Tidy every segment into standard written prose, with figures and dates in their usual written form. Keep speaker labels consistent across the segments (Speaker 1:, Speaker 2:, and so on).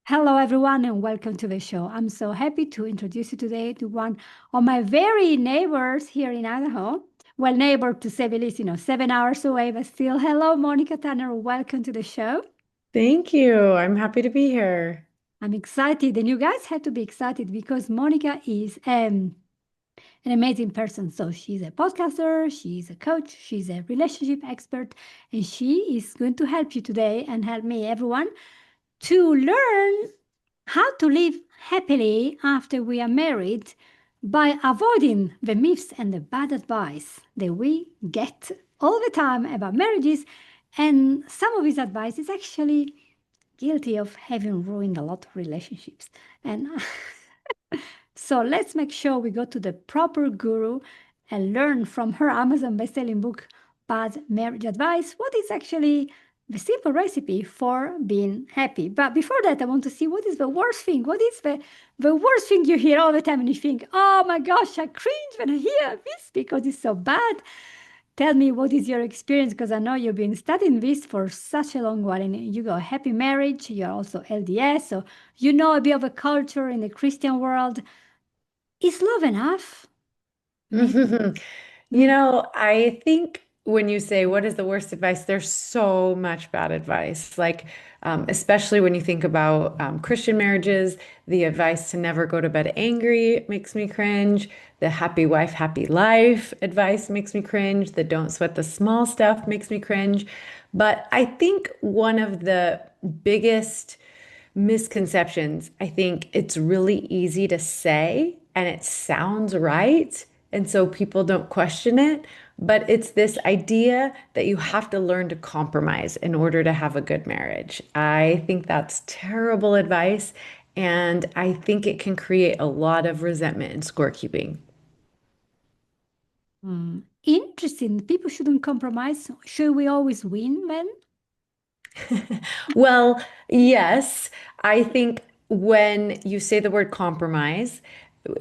Speaker 1: Hello, everyone, and welcome to the show. I'm so happy to introduce you today to one of my very neighbors here in Idaho. Well, neighbor to say the least, 7 hours away, but still. Hello, Monica Tanner. Welcome to the show.
Speaker 2: Thank you. I'm happy to be here.
Speaker 1: I'm excited, and you guys have to be excited because Monica is an amazing person. So she's a podcaster, she's a coach, she's a relationship expert, and she is going to help you today and help me, everyone, to learn how to live happily after we are married by avoiding the myths and the bad advice that we get all the time about marriages. And some of his advice is actually guilty of having ruined a lot of relationships. And so let's make sure we go to the proper guru and learn from her Amazon best-selling book, Bad Marriage Advice, what is actually the simple recipe for being happy. But before that, I want to see what is the worst thing. What is the worst thing you hear all the time and you think, oh my gosh, I cringe when I hear this because it's so bad. Tell me what is your experience because I know you've been studying this for such a long while and you got a happy marriage, you're also LDS, so you know a bit of a culture in the Christian world. Is love enough? Maybe. Mm.
Speaker 2: I think when you say what is the worst advice, there's so much bad advice. Especially when you think about Christian marriages, the advice to never go to bed angry makes me cringe. The happy wife, happy life advice makes me cringe. The don't sweat the small stuff makes me cringe. But I think one of the biggest misconceptions. I think it's really easy to say and it sounds right. And so people don't question it. But it's this idea that you have to learn to compromise in order to have a good marriage. I think that's terrible advice. And I think it can create a lot of resentment and scorekeeping.
Speaker 1: Interesting. People shouldn't compromise. Should we always win then?
Speaker 2: Well, yes, I think when you say the word compromise,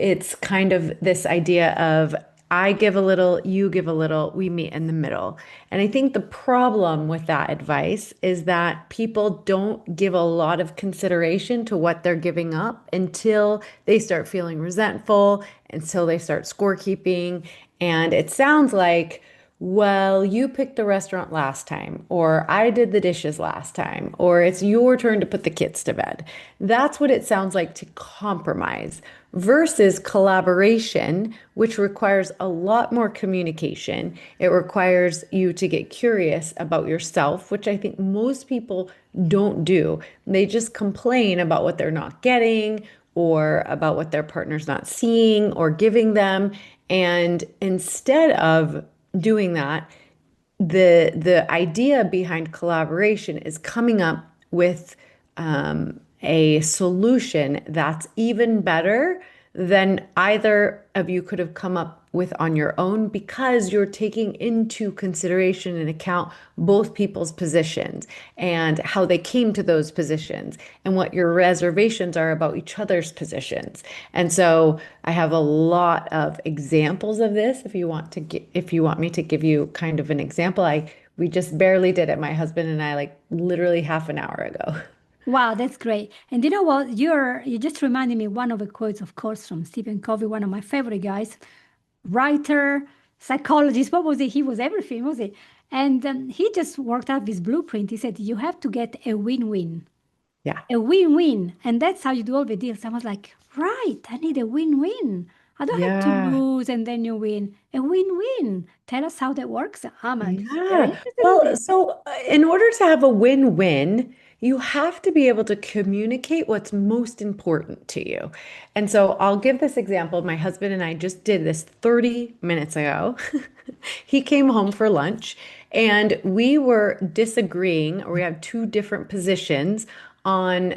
Speaker 2: it's kind of this idea of I give a little, you give a little, we meet in the middle. And I think the problem with that advice is that people don't give a lot of consideration to what they're giving up until they start feeling resentful, until they start scorekeeping. And it sounds like, well, you picked the restaurant last time, or I did the dishes last time, or it's your turn to put the kids to bed. That's what it sounds like to compromise versus collaboration, which requires a lot more communication. It requires you to get curious about yourself, which I think most people don't do. They just complain about what they're not getting or about what their partner's not seeing or giving them. And instead of doing that, the idea behind collaboration is coming up with a solution that's even better than either of you could have come up with on your own because you're taking into consideration and account both people's positions and how they came to those positions and what your reservations are about each other's positions. And so I have a lot of examples of this if you want me to give you kind of an example. I we just barely did it, my husband and I, like literally half an hour ago.
Speaker 1: Wow, that's great. And you know what? You just reminded me one of the quotes, of course, from Stephen Covey, one of my favorite guys, writer, psychologist. What was it? He was everything, was it? And he just worked out this blueprint. He said, you have to get a win-win.
Speaker 2: Yeah.
Speaker 1: A win-win. And that's how you do all the deals. I was like, right, I need a win-win. I don't have to
Speaker 2: Yeah.
Speaker 1: lose and then you win. A win-win. Tell us how that works. I'm very
Speaker 2: Yeah.
Speaker 1: interested in
Speaker 2: Well,
Speaker 1: this.
Speaker 2: in order to have a win-win, you have to be able to communicate what's most important to you. And so I'll give this example. My husband and I just did this 30 minutes ago. He came home for lunch and we were disagreeing, or we have two different positions on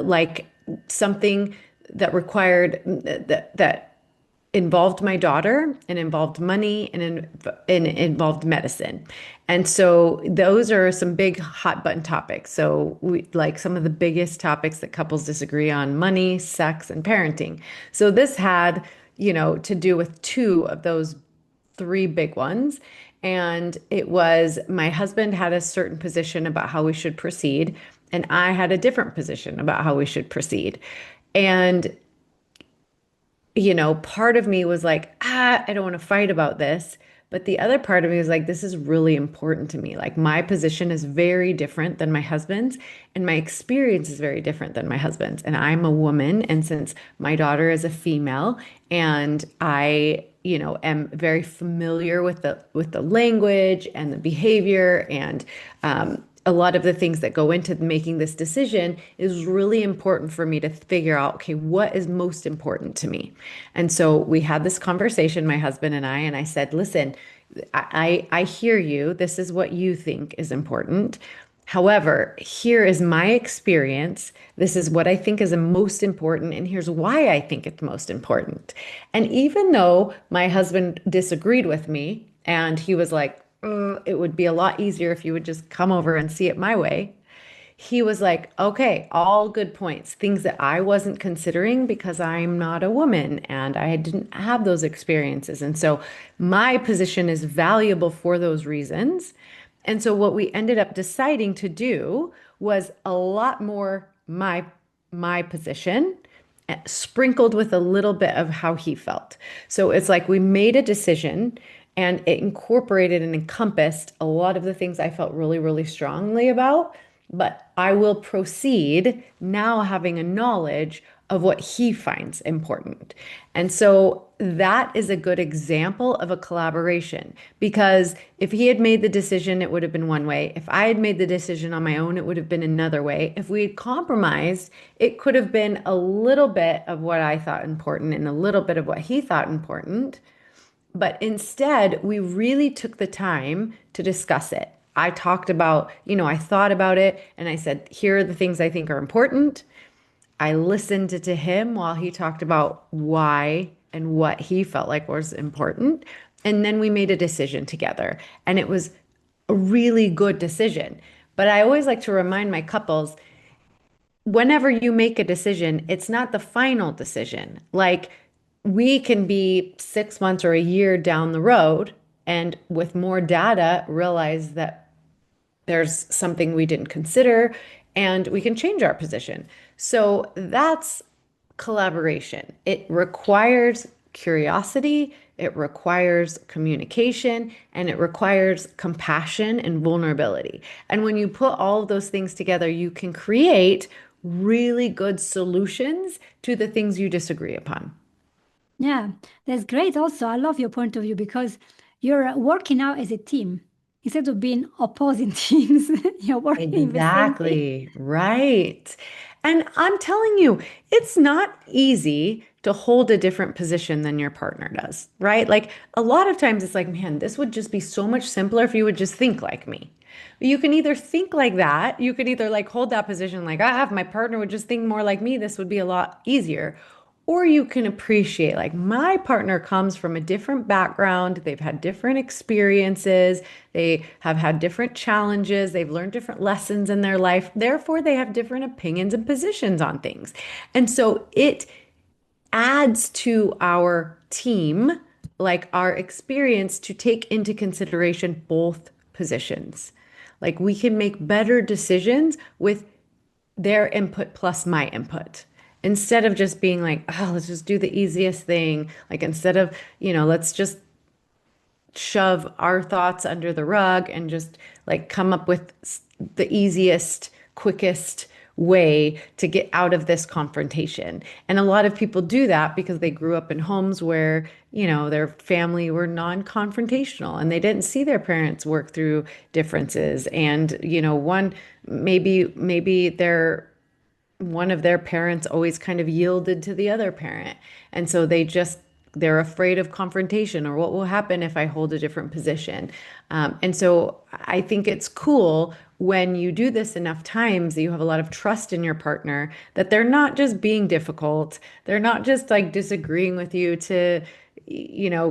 Speaker 2: like something that required that involved my daughter and involved money and involved medicine. And so those are some big hot button topics. So we like some of the biggest topics that couples disagree on: money, sex, and parenting. So this had, to do with two of those three big ones. And it was my husband had a certain position about how we should proceed. and I had a different position about how we should proceed. And part of me was like, I don't want to fight about this. But the other part of me was like, this is really important to me. Like, my position is very different than my husband's, and my experience is very different than my husband's. And I'm a woman. And since my daughter is a female, and I, am very familiar with the language and the behavior and a lot of the things that go into making this decision, is really important for me to figure out, okay, what is most important to me? And so we had this conversation, my husband and I said, listen, I hear you. This is what you think is important. However, here is my experience. This is what I think is the most important, and here's why I think it's most important. And even though my husband disagreed with me and he was like, it would be a lot easier if you would just come over and see it my way. He was like, okay, all good points, things that I wasn't considering because I'm not a woman and I didn't have those experiences. And so my position is valuable for those reasons. And so what we ended up deciding to do was a lot more my position, sprinkled with a little bit of how he felt. So it's like we made a decision and it incorporated and encompassed a lot of the things I felt really, really strongly about. But I will proceed now having a knowledge of what he finds important. And so that is a good example of a collaboration, because if he had made the decision, it would have been one way. If I had made the decision on my own, it would have been another way. If we had compromised, it could have been a little bit of what I thought important and a little bit of what he thought important. But instead, we really took the time to discuss it. I talked about, I thought about it and I said, here are the things I think are important. I listened to him while he talked about why and what he felt like was important. And then we made a decision together. And it was a really good decision. But I always like to remind my couples, whenever you make a decision, it's not the final decision. Like, we can be 6 months or a year down the road and with more data realize that there's something we didn't consider and we can change our position. So that's collaboration. It requires curiosity, it requires communication, and it requires compassion and vulnerability. And when you put all of those things together, you can create really good solutions to the things you disagree upon.
Speaker 1: Yeah, that's great. Also, I love your point of view because you're working out as a team instead of being opposing teams. You're working in the same team.
Speaker 2: Exactly. Right. And I'm telling you, it's not easy to hold a different position than your partner does, right? Like, a lot of times it's like, man, this would just be so much simpler if you would just think like me. You can either think like that, you could either like hold that position like, if my partner would just think more like me, this would be a lot easier. Or you can appreciate, like, my partner comes from a different background. They've had different experiences. They have had different challenges. They've learned different lessons in their life. Therefore, they have different opinions and positions on things. And so it adds to our team, like our experience, to take into consideration both positions. Like, we can make better decisions with their input plus my input, instead of just being like, oh, let's just do the easiest thing. Like, instead of, let's just shove our thoughts under the rug and just like come up with the easiest, quickest way to get out of this confrontation. And a lot of people do that because they grew up in homes where, their family were non-confrontational and they didn't see their parents work through differences. And, maybe one of their parents always kind of yielded to the other parent. And so they're afraid of confrontation or what will happen if I hold a different position. And so I think it's cool when you do this enough times that you have a lot of trust in your partner, that they're not just being difficult. They're not just like disagreeing with you to,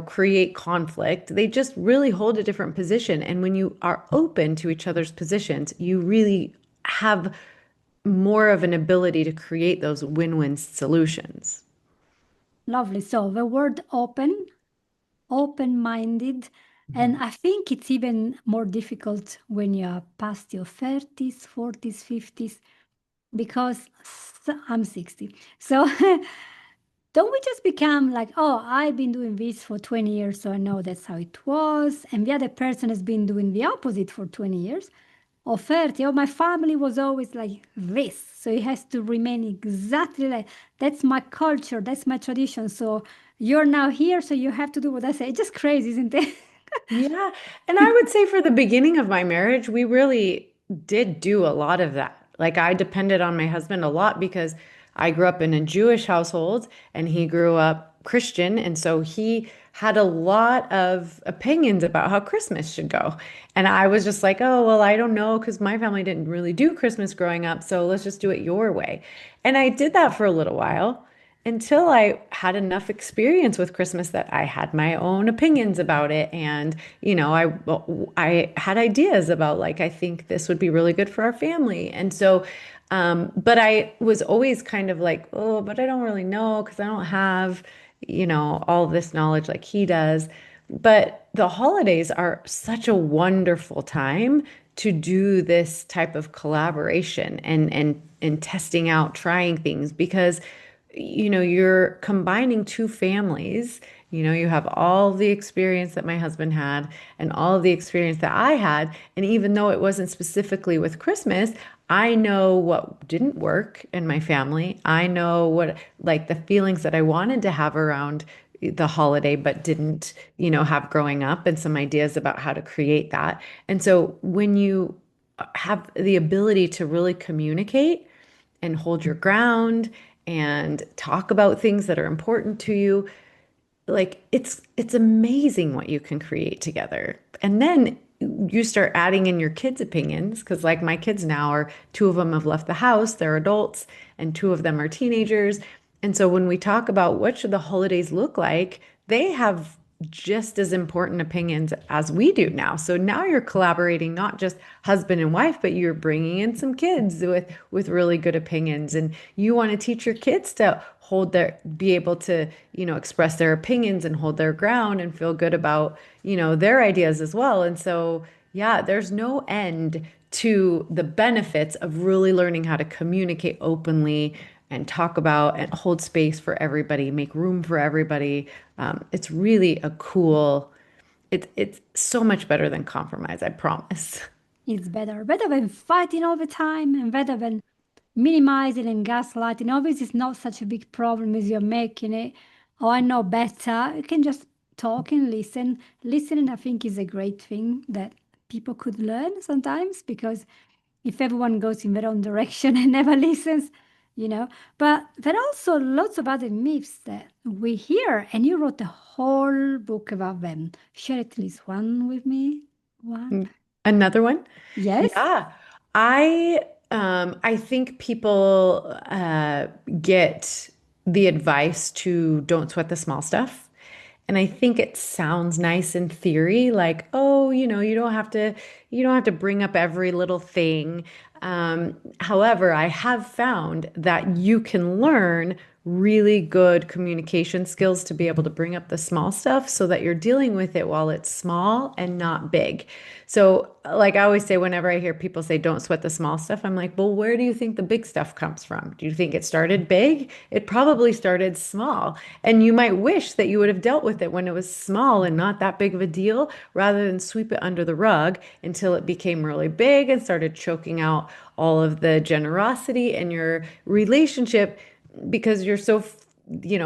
Speaker 2: create conflict. They just really hold a different position. And when you are open to each other's positions, you really have more of an ability to create those win-win solutions.
Speaker 1: Lovely. So the word open, open-minded. And
Speaker 2: Mhm.
Speaker 1: I think it's even more difficult when you're past your 30s, 40s, 50s, because I'm 60. So don't we just become like, oh, I've been doing this for 20 years, so I know that's how it was. And the other person has been doing the opposite for 20 years or 30. Oh, my family was always like this. So it has to remain exactly like that's my culture, that's my tradition. So you're now here, so you have to do what I say. It's just crazy, isn't it?
Speaker 2: Yeah. And I would say for the beginning of my marriage, we really did do a lot of that. Like I depended on my husband a lot because I grew up in a Jewish household and he grew up Christian. And so he had a lot of opinions about how Christmas should go. And I was just like, oh, well, I don't know because my family didn't really do Christmas growing up. So let's just do it your way. And I did that for a little while until I had enough experience with Christmas that I had my own opinions about it. And, I had ideas about like, I think this would be really good for our family. And so, but I was always kind of like, oh, but I don't really know because I don't have, all this knowledge like he does. But the holidays are such a wonderful time to do this type of collaboration and testing out, trying things because you're combining two families. You have all the experience that my husband had and all of the experience that I had. And even though it wasn't specifically with Christmas, I know what didn't work in my family. I know what, like, the feelings that I wanted to have around the holiday, but didn't, have growing up, and some ideas about how to create that. And so when you have the ability to really communicate, and hold your ground and talk about things that are important to you, like it's amazing what you can create together. And then you start adding in your kids' opinions because like my kids now are two of them have left the house, they're adults, and two of them are teenagers. And so when we talk about what should the holidays look like, they have just as important opinions as we do now. So now you're collaborating not just husband and wife, but you're bringing in some kids with really good opinions, and you want to teach your kids to be able to, express their opinions and hold their ground and feel good about, their ideas as well. And so, yeah, there's no end to the benefits of really learning how to communicate openly and talk about and hold space for everybody, make room for everybody. It's really a cool, it's so much better than compromise, I promise.
Speaker 1: It's better than fighting all the time and better than minimizing and gaslighting. Obviously, it's not such a big problem as you're making it. Oh, I know better. You can just talk and listen. Listening, I think, is a great thing that people could learn sometimes because if everyone goes in their own direction and never listens, you know. But there are also lots of other myths that we hear, and you wrote a whole book about them. Share at least one with me. One.
Speaker 2: Another one?
Speaker 1: Yes?
Speaker 2: Yeah. I I think people get the advice to don't sweat the small stuff. And I think it sounds nice in theory, like, oh, you don't have to bring up every little thing. However, I have found that you can learn really good communication skills to be able to bring up the small stuff so that you're dealing with it while it's small and not big. So, like I always say, whenever I hear people say, don't sweat the small stuff, I'm like, well, where do you think the big stuff comes from? Do you think it started big? It probably started small. And you might wish that you would have dealt with it when it was small and not that big of a deal, rather than sweep it under the rug until it became really big and started choking out all of the generosity in your relationship because you're so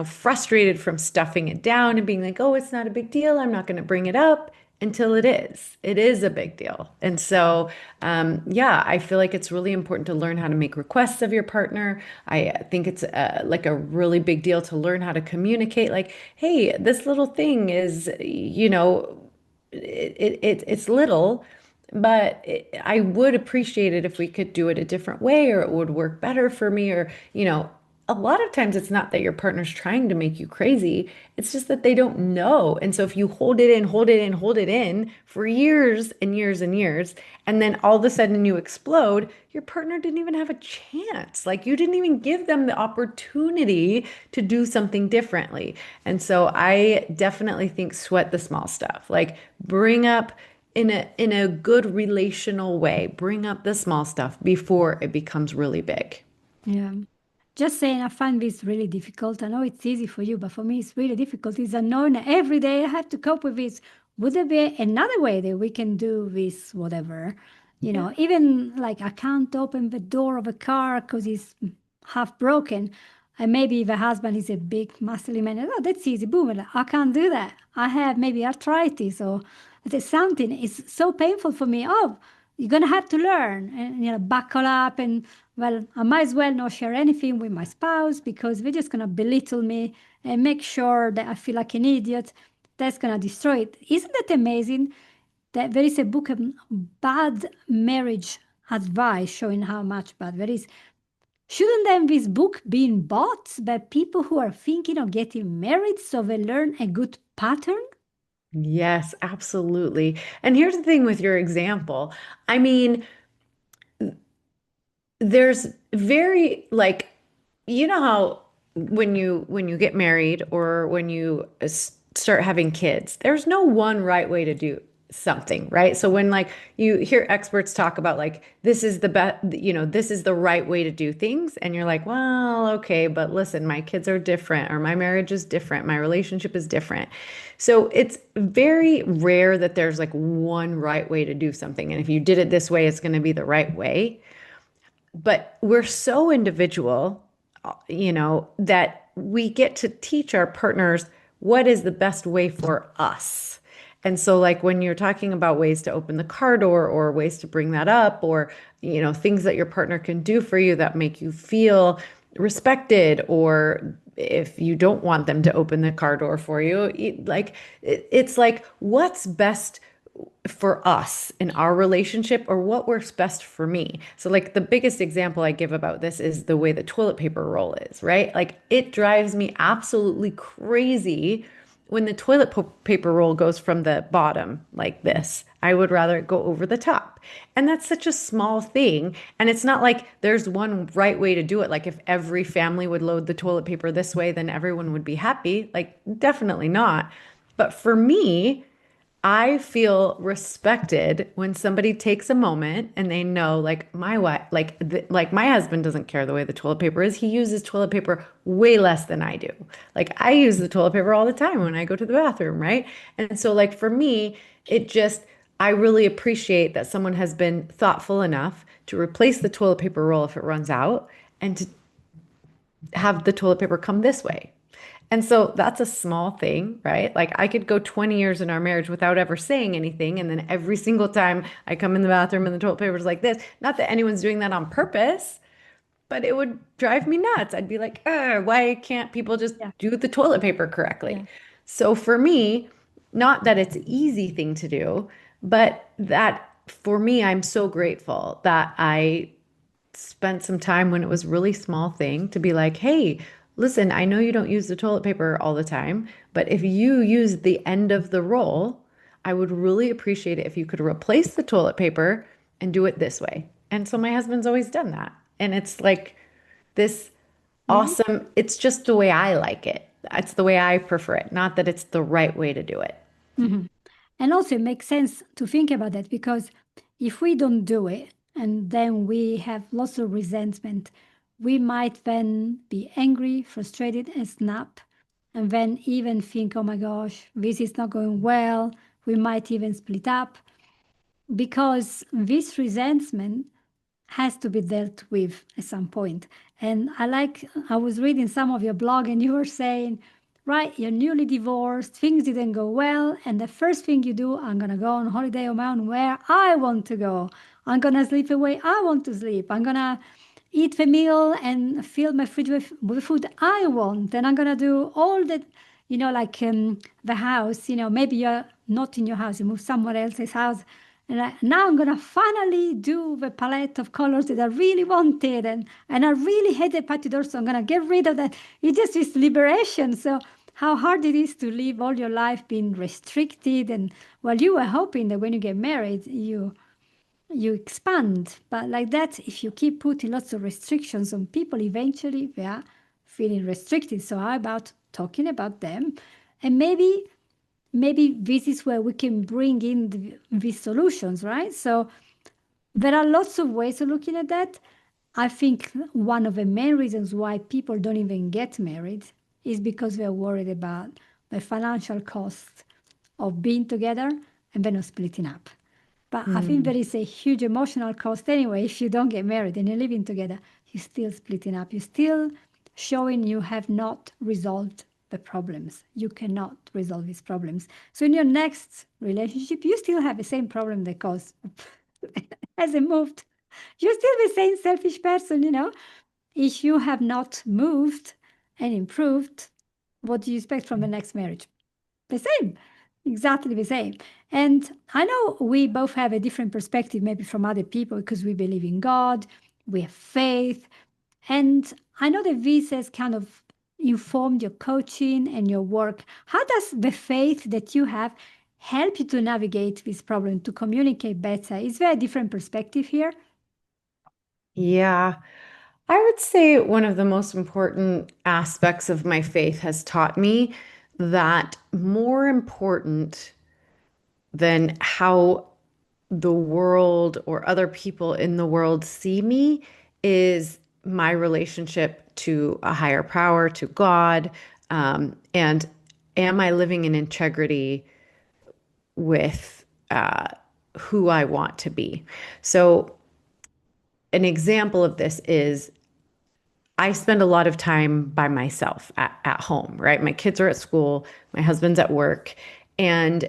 Speaker 2: frustrated from stuffing it down and being like, oh, it's not a big deal, I'm not going to bring it up, until it is a big deal. And so yeah, I feel like it's really important to learn how to make requests of your partner. I think it's like a really big deal to learn how to communicate, like, hey, this little thing is, it's little, but I would appreciate it if we could do it a different way, or it would work better for me, or a lot of times it's not that your partner's trying to make you crazy. It's just that they don't know. And so if you hold it in, hold it in, hold it in for years and years and years, and then all of a sudden you explode, your partner didn't even have a chance. Like you didn't even give them the opportunity to do something differently. And so I definitely think sweat the small stuff. Like bring up in a good relational way, bring up the small stuff before it becomes really big.
Speaker 1: Yeah. Just saying, I find this really difficult. I know it's easy for you, but for me, it's really difficult. It's unknown. Every day I have to cope with this. Would there be another way that we can do this, whatever?
Speaker 2: Yeah.
Speaker 1: Even like I can't open the door of a car because it's half broken. And maybe the husband is a big, muscly man. Oh, that's easy. Boom. Like, I can't do that. I have maybe arthritis or there's something. It's so painful for me. Oh, you're going to have to learn and, buckle up and well, I might as well not share anything with my spouse because they're just going to belittle me and make sure that I feel like an idiot. That's going to destroy it. Isn't that amazing that there is a book of bad marriage advice showing how much bad there is? Shouldn't then this book be bought by people who are thinking of getting married so they learn a good pattern?
Speaker 2: Yes, absolutely. And here's the thing with your example. I mean, there's very like you know how when you get married or when you start having kids, there's no one right way to do something, right? So when like you hear experts talk about like this is the best, this is the right way to do things, and you're like, well, okay, but listen, my kids are different, or my marriage is different, my relationship is different. So it's very rare that there's like one right way to do something, and if you did it this way, it's going to be the right way. But we're so individual, that we get to teach our partners what is the best way for us. And so, like when you're talking about ways to open the car door or ways to bring that up, or, things that your partner can do for you that make you feel respected, or if you don't want them to open the car door for you, it's like what's best for us in our relationship or what works best for me. So like the biggest example I give about this is the way the toilet paper roll is, right? Like it drives me absolutely crazy when the paper roll goes from the bottom like this. I would rather it go over the top. And that's such a small thing. And it's not like there's one right way to do it. Like if every family would load the toilet paper this way, then everyone would be happy. Like definitely not. But for me, I feel respected when somebody takes a moment and they know, like my wife, like my husband doesn't care the way the toilet paper is. He uses toilet paper way less than I do. Like I use the toilet paper all the time when I go to the bathroom, right? And so, like for me, it just I really appreciate that someone has been thoughtful enough to replace the toilet paper roll if it runs out, and to have the toilet paper come this way. And so that's a small thing, right? Like I could go 20 years in our marriage without ever saying anything. And then every single time I come in the bathroom and the toilet paper's like this, not that anyone's doing that on purpose, but it would drive me nuts. I'd be like, why can't people just
Speaker 1: Yeah,
Speaker 2: do the toilet paper correctly?
Speaker 1: yeah.
Speaker 2: So for me, not that it's an easy thing to do, but that for me, I'm so grateful that I spent some time when it was really small thing to be like, hey, listen, I know you don't use the toilet paper all the time, but if you use the end of the roll, I would really appreciate it if you could replace the toilet paper and do it this way. And so my husband's always done that. And it's like this
Speaker 1: Mhm.
Speaker 2: awesome, it's just the way I like it. It's the way I prefer it, not that it's the right way to do it.
Speaker 1: Mhm. And also, it makes sense to think about that because if we don't do it and then we have lots of resentment, we might then be angry, frustrated, and snap, and then even think, oh my gosh, this is not going well. We might even split up because this resentment has to be dealt with at some point. And I was reading some of your blog and you were saying, right, you're newly divorced, things didn't go well, and the first thing you do, I'm gonna go on holiday on my own where I want to go. I'm gonna sleep away I want to sleep. I'm gonna eat the meal and fill my fridge with food I want. And I'm gonna do all that, the house, maybe you're not in your house, you move somewhere else's house Now I'm gonna finally do the palette of colors that I really wanted, and I really hate the patio door, so I'm gonna get rid of that. It just is liberation. So how hard it is to live all your life being restricted, and well, you were hoping that when you get married, you expand. But like that, if you keep putting lots of restrictions on people, eventually they are feeling restricted. So how about talking about them, and maybe this is where we can bring in these solutions, right? So there are lots of ways of looking at that. I think one of the main reasons why people don't even get married is because they're worried about the financial cost of being together and then of splitting up. But I think
Speaker 2: Hmm.
Speaker 1: there is a huge emotional cost anyway. If you don't get married and you're living together, you're still splitting up. You're still showing you have not resolved the problems. You cannot resolve these problems. So in your next relationship, you still have the same problem that caused hasn't moved. You're still the same selfish person, you know. If you have not moved and improved, what do you expect from the next marriage? The same, exactly the same. And I know we both have a different perspective, maybe from other people, because we believe in God, we have faith. And I know that this has kind of informed your coaching and your work. How does the faith that you have help you to navigate this problem, to communicate better? Is there a different perspective here?
Speaker 2: Yeah. I would say one of the most important aspects of my faith has taught me that more important than how the world or other people in the world see me is my relationship to a higher power, to God. And am I living in integrity with who I want to be? So, an example of this is I spend a lot of time by myself at home, right? My kids are at school, my husband's at work. And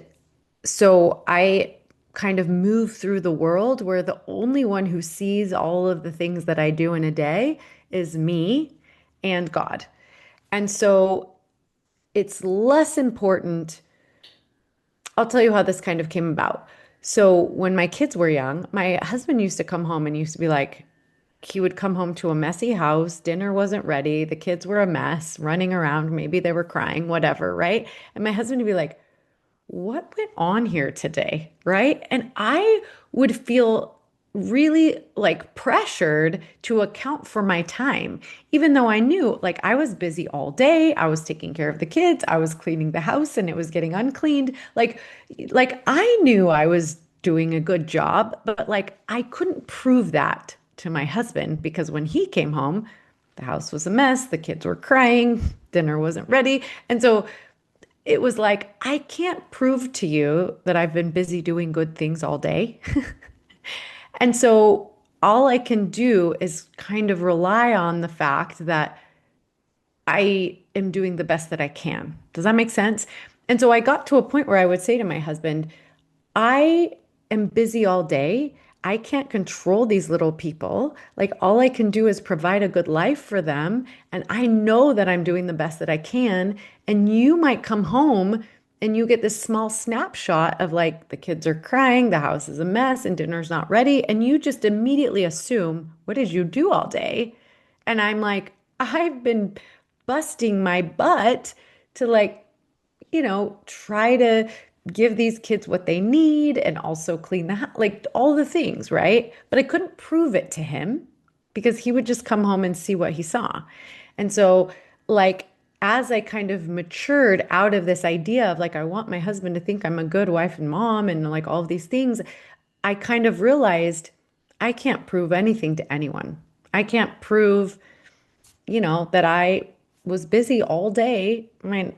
Speaker 2: so I kind of move through the world where the only one who sees all of the things that I do in a day is me and God. And so it's less important. I'll tell you how this kind of came about. So when my kids were young, my husband used to come home and used to be like, he would come home to a messy house. Dinner wasn't ready. The kids were a mess, running around. Maybe they were crying, whatever, right? And my husband would be like, what went on here today? Right. And I would feel really like pressured to account for my time, even though I knew like I was busy all day. I was taking care of the kids. I was cleaning the house and it was getting uncleaned. Like I knew I was doing a good job, but like I couldn't prove that to my husband because when he came home, the house was a mess. The kids were crying. Dinner wasn't ready. And so it was like, I can't prove to you that I've been busy doing good things all day. And so all I can do is kind of rely on the fact that I am doing the best that I can. Does that make sense? And so I got to a point where I would say to my husband, I am busy all day. I can't control these little people. Like, all I can do is provide a good life for them. And I know that I'm doing the best that I can. And you might come home and you get this small snapshot of like the kids are crying, the house is a mess, and dinner's not ready. And you just immediately assume, what did you do all day? And I'm like, I've been busting my butt to like try to give these kids what they need and also clean the house, like all the things, right? But I couldn't prove it to him because he would just come home and see what he saw. And so, like, as I kind of matured out of this idea of like, I want my husband to think I'm a good wife and mom and like all of these things, I kind of realized I can't prove anything to anyone. I can't prove that I was busy all day. I mean,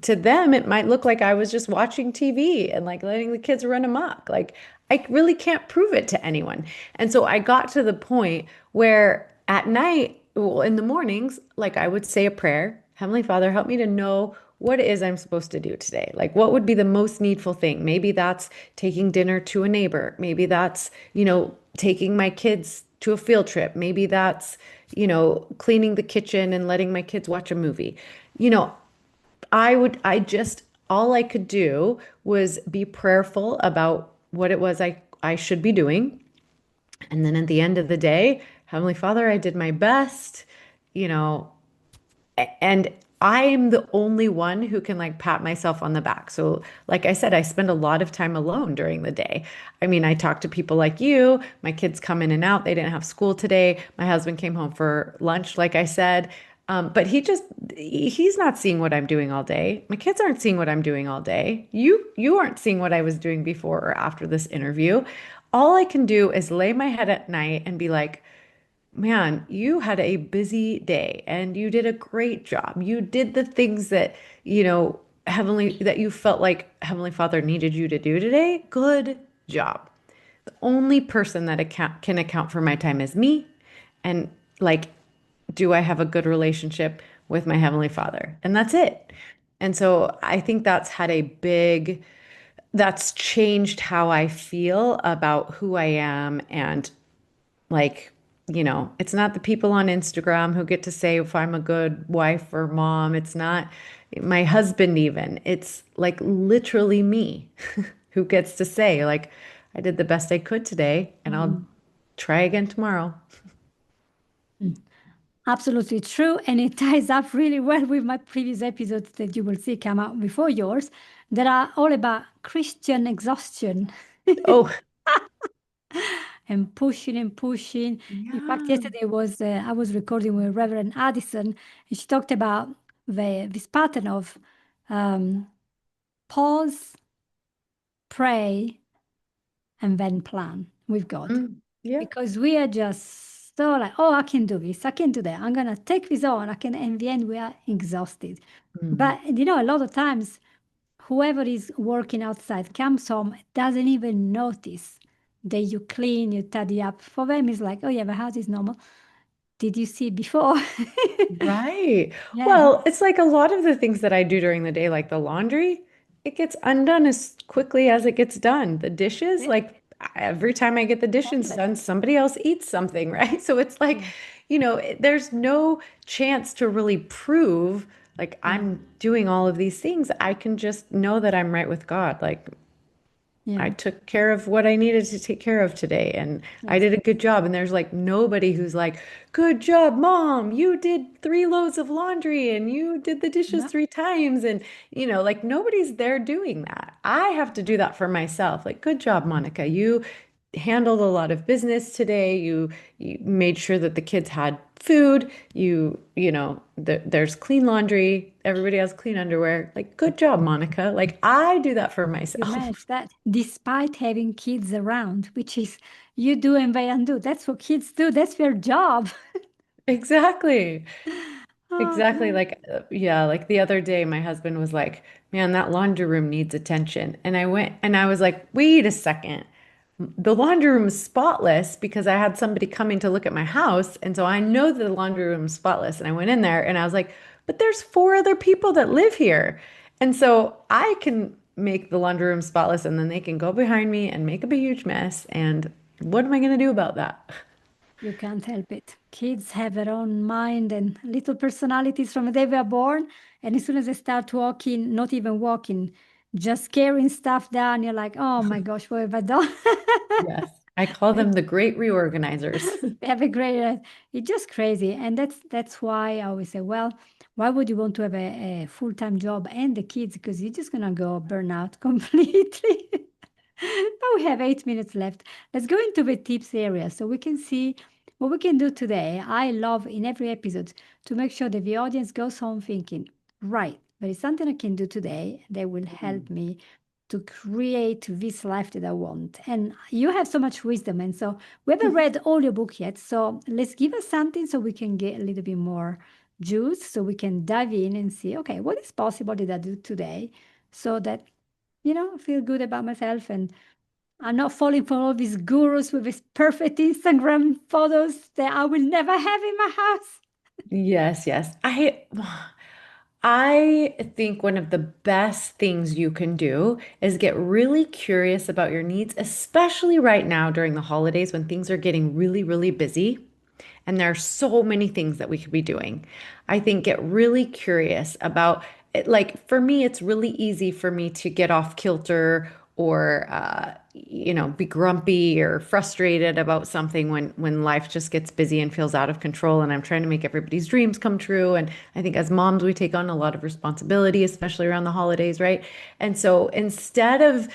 Speaker 2: to them, it might look like I was just watching TV and like letting the kids run amok. Like, I really can't prove it to anyone. And so I got to the point where at night, well, in the mornings, like I would say a prayer. Heavenly Father, help me to know what it is I'm supposed to do today. Like, what would be the most needful thing? Maybe that's taking dinner to a neighbor. Maybe that's, taking my kids to a field trip. Maybe that's, cleaning the kitchen and letting my kids watch a movie. You know, all I could do was be prayerful about what it was I I should be doing. And then at the end of the day, Heavenly Father, I did my best, you know, and I'm the only one who can like pat myself on the back. So, like I said, I spend a lot of time alone during the day. I mean, I talk to people like you. My kids come in and out. They didn't have school today. My husband came home for lunch, like I said. But he's not seeing what I'm doing all day. My kids aren't seeing what I'm doing all day. You aren't seeing what I was doing before or after this interview. All I can do is lay my head at night and be like, man, you had a busy day and you did a great job. You did the things that, that you felt like Heavenly Father needed you to do today. Good job. The only person that can account for my time is me. And like, do I have a good relationship with my Heavenly Father? And that's it. And so I think that's changed how I feel about who I am and like, it's not the people on Instagram who get to say if I'm a good wife or mom. It's not my husband, even. It's like literally me who gets to say, like, I did the best I could today and I'll
Speaker 1: Mm,
Speaker 2: try again tomorrow.
Speaker 1: mm. Absolutely true. And it ties up really well with my previous episodes that you will see come out before yours that are all about Christian exhaustion.
Speaker 2: Oh,
Speaker 1: And pushing and pushing. In fact,
Speaker 2: yeah.
Speaker 1: yesterday was I was recording with Reverend Addison, and she talked about this pattern of um, pause, pray, and then plan with God,
Speaker 2: Yeah.
Speaker 1: because we are just so like, oh, I can do this, I can do that, I'm gonna take this on, I can. And in the end, we are exhausted.
Speaker 2: Mm.
Speaker 1: But a lot of times, whoever is working outside comes home, doesn't even notice that you clean, you tidy up. For them, it's like, oh yeah, the house is normal. Did you see before?
Speaker 2: Right.
Speaker 1: Yeah,
Speaker 2: Well, it's like a lot of the things that I do during the day, like the laundry, it gets undone as quickly as it gets done. The dishes,
Speaker 1: yeah,
Speaker 2: like every time I get the dishes
Speaker 1: endless.
Speaker 2: done, somebody else eats something, right? So it's like,
Speaker 1: Mm,
Speaker 2: there's no chance to really prove like
Speaker 1: mm,
Speaker 2: I'm doing all of these things. I can just know that I'm right with God. Like I
Speaker 1: yeah,
Speaker 2: took care of what I needed to take care of today and I
Speaker 1: yes,
Speaker 2: did a good job. And there's like nobody who's like, good job, mom. You did 3 loads of laundry and you did the dishes
Speaker 1: no,
Speaker 2: 3 times. And, like nobody's there doing that. I have to do that for myself. Like, good job, Monica. You handled a lot of business today. You made sure that the kids had food. There's clean laundry. Everybody has clean underwear. Like, good job, Monica. Like, I do that for
Speaker 1: you
Speaker 2: myself.
Speaker 1: manage that despite having kids around, which is you do and they undo. That's what kids do. That's their job.
Speaker 2: Exactly.
Speaker 1: Oh
Speaker 2: Exactly.
Speaker 1: man,
Speaker 2: Like, yeah, like the other day, my husband was like, man, that laundry room needs attention. And I went and I was like, wait a second. The laundry room is spotless because I had somebody coming to look at my house. And so I know that the laundry room is spotless. And I went in there and I was like, but there's 4 other people that live here. And so I can make the laundry room spotless and then they can go behind me and make up a huge mess. And what am I going to do about that?
Speaker 1: you can't help it. Kids have their own mind and little personalities from the day they are born. And as soon as they start walking, not even walking, just carrying stuff down, you're like, oh my gosh, what have I done?
Speaker 2: Yes. I call them the great reorganizers.
Speaker 1: They have a great, it's just crazy. And that's why I always say, well, why would you want to have a full-time job and the kids? Because you're just gonna go burn out completely. But we have 8 minutes left. Let's go into the tips area so we can see what we can do today. I love in every episode to make sure that the audience goes home thinking, right, there is something I can do today that will help me to create this life that I want. And you have so much wisdom. And so we haven't read all your book yet. So let's give us something so we can get a little bit more juice, so we can dive in and see, okay, what is possible that I do today so that, I feel good about myself and I'm not falling for all these gurus with these perfect Instagram photos that I will never have in my house.
Speaker 2: Yes, yes. I think one of the best things you can do is get really curious about your needs, especially right now during the holidays when things are getting really, really busy. And there are so many things that we could be doing. I think get really curious about it. Like for me, it's really easy for me to get off kilter or be grumpy or frustrated about something when life just gets busy and feels out of control, and I'm trying to make everybody's dreams come true. And I think as moms, we take on a lot of responsibility, especially around the holidays, right? And so instead of,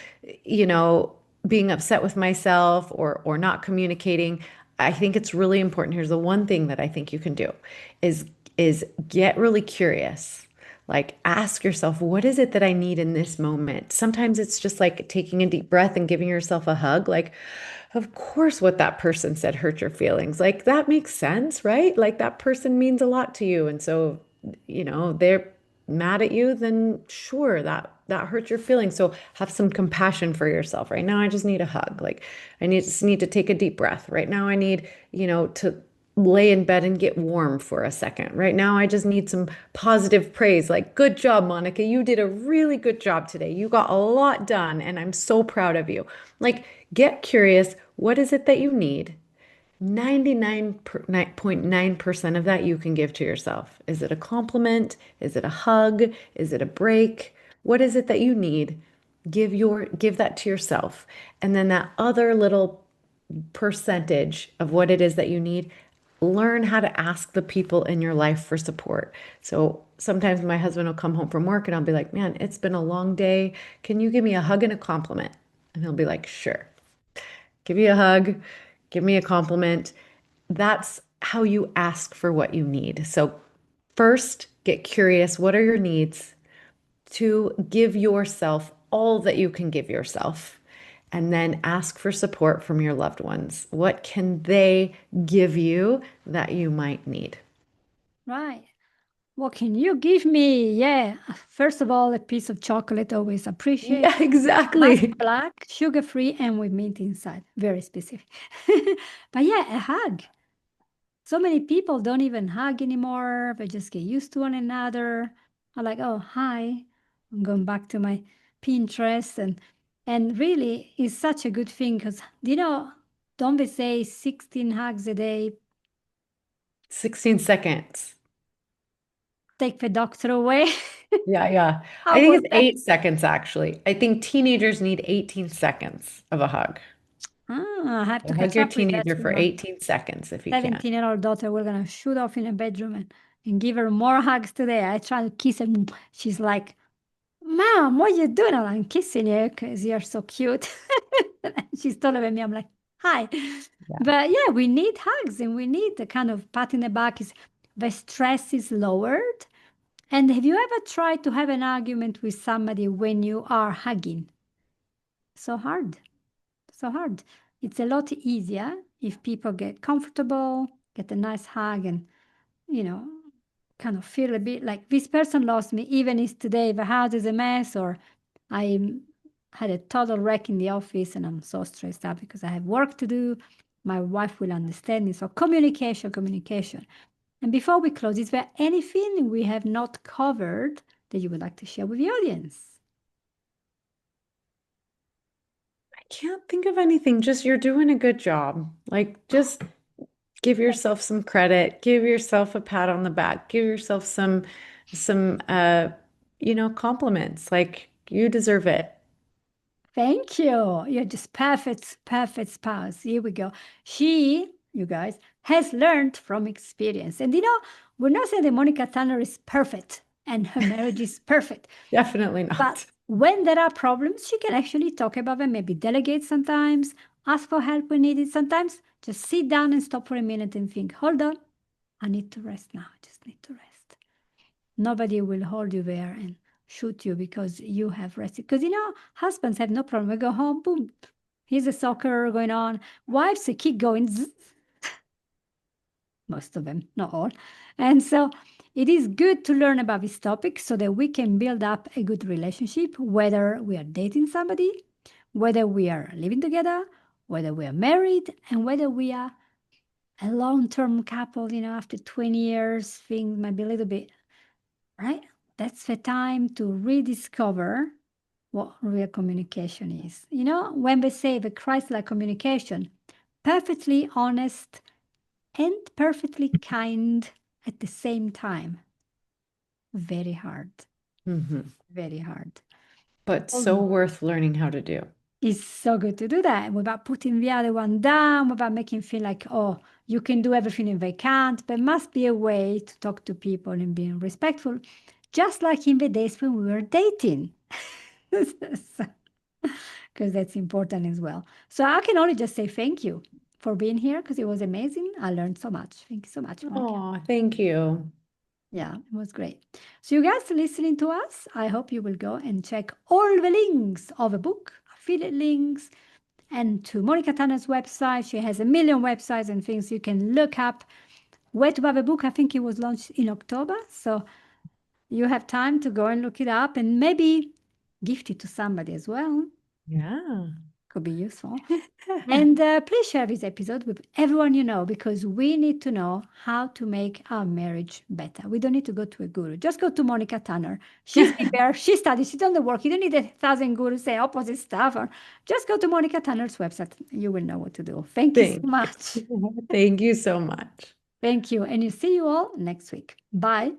Speaker 2: you know, being upset with myself or not communicating, I think it's really important. Here's the one thing that I think you can do is get really curious. Like, ask yourself, what is it that I need in this moment? Sometimes it's just like taking a deep breath and giving yourself a hug. Like, of course, what that person said hurt your feelings. Like, that makes sense, right? Like, that person means a lot to you. And so, they're mad at you, then sure, that hurts your feelings. So have some compassion for yourself. Right now, I just need a hug. Like, just need to take a deep breath. Right now, I need, to lay in bed and get warm for a second. Right now, I just need some positive praise. Like, good job, Monica. You did a really good job today. You got a lot done, and I'm so proud of you. Like, get curious. What is it that you need? 99.9% of that you can give to yourself. Is it a compliment? Is it a hug? Is it a break? What is it that you need? Give that to yourself. And then that other little percentage of what it is that you need, learn how to ask the people in your life for support. So sometimes my husband will come home from work and I'll be like, "Man, it's been a long day. Can you give me a hug and a compliment?" And he'll be like, "Sure." Give me a hug, give me a compliment. That's how you ask for what you need. So, first, get curious. What are your needs? To give yourself all that you can give yourself. And then ask for support from your loved ones. What can they give you that you might need?
Speaker 1: Right. What can you give me? Yeah. First of all, a piece of chocolate, always
Speaker 2: Yeah,
Speaker 1: appreciate. Must be
Speaker 2: exactly.
Speaker 1: black, sugar-free, and with mint inside. Very specific. But yeah, a hug. So many people don't even hug anymore. They just get used to one another. I'm like, oh, hi. I'm going back to my Pinterest, and really it's such a good thing because don't they say 16 hugs a day
Speaker 2: 16 seconds.
Speaker 1: take the doctor away?
Speaker 2: Yeah, yeah. I
Speaker 1: How
Speaker 2: think
Speaker 1: about
Speaker 2: it's
Speaker 1: that?
Speaker 2: 8 seconds actually. I think teenagers need 18 seconds of a hug.
Speaker 1: I have to
Speaker 2: So hug
Speaker 1: catch
Speaker 2: your
Speaker 1: up with that
Speaker 2: teenager
Speaker 1: with
Speaker 2: for
Speaker 1: my
Speaker 2: 18 seconds if you can.
Speaker 1: 17-year-old daughter. We're gonna shoot off in a bedroom and give her more hugs today. I try to kiss her. She's like, Mom, what are you doing? I'm kissing you because you're so cute. She's taller than me. I'm like, hi.
Speaker 2: Yeah.
Speaker 1: But yeah, we need hugs and we need the kind of pat in the back. Is the stress is lowered. And have you ever tried to have an argument with somebody when you are hugging? So hard. So hard. It's a lot easier if people get comfortable, get a nice hug, and you know, kind of feel a bit like this person lost me, even if today the house is a mess or I had a total wreck in the office and I'm so stressed out because I have work to do. My wife will understand me. So communication, communication. And before we close, is there anything we have not covered that you would like to share with the audience?
Speaker 2: I can't think of anything. Just you're doing a good job. Like, just give yourself some credit, give yourself a pat on the back, give yourself some compliments. Like, you deserve it.
Speaker 1: Thank you. You're just perfect, perfect spouse. Here we go. She, you guys, has learned from experience. And we're not saying that Monica Tanner is perfect and her marriage is perfect.
Speaker 2: Definitely
Speaker 1: But
Speaker 2: not.
Speaker 1: when there are problems, she can actually talk about them, maybe delegate sometimes, ask for help when needed. Sometimes just sit down and stop for a minute and think, hold on, I need to rest now. I just need to rest. Nobody will hold you there and shoot you because you have rested. Because husbands have no problem. We go home, boom, here's a soccer going on. Wives keep going, zzz, most of them, not all. And so it is good to learn about this topic so that we can build up a good relationship, whether we are dating somebody, whether we are living together, whether we are married, and whether we are a long-term couple, after 20 years, things might be a little bit, right? That's the time to rediscover what real communication is. When we say the Christ-like communication, perfectly honest and perfectly kind at the same time. Very hard.
Speaker 2: Mhm.
Speaker 1: Very hard.
Speaker 2: but so
Speaker 1: Oh,
Speaker 2: worth learning how to do.
Speaker 1: it's so good to do that without putting the other one down, without making feel like, oh, you can do everything and they can't. There must be a way to talk to people and being respectful, just like in the days when we were dating. Because that's important as well. So I can only just say thank you for being here because it was amazing. I learned so much. Thank you so much, Monica.
Speaker 2: Oh, thank you.
Speaker 1: Yeah, it was great. So, you guys listening to us, I hope you will go and check all the links of the book, affiliate links, and to Monica Tanner's website. She has a million websites and things you can look up. Where to buy the book? I think it was launched in October. So, you have time to go and look it up and maybe gift it to somebody as well.
Speaker 2: Yeah.
Speaker 1: Could be useful. And please share this episode with everyone you know because we need to know how to make our marriage better. We don't need to go to a guru. Just go to Monica Tanner. She's been there. She studied. She's done the work. You don't need 1,000 gurus say opposite stuff. Or just go to Monica Tanner's website. You will know what to do. Thank you so
Speaker 2: Thank
Speaker 1: much.
Speaker 2: you. Thank you so much.
Speaker 1: Thank you. And you see you all next week. Bye.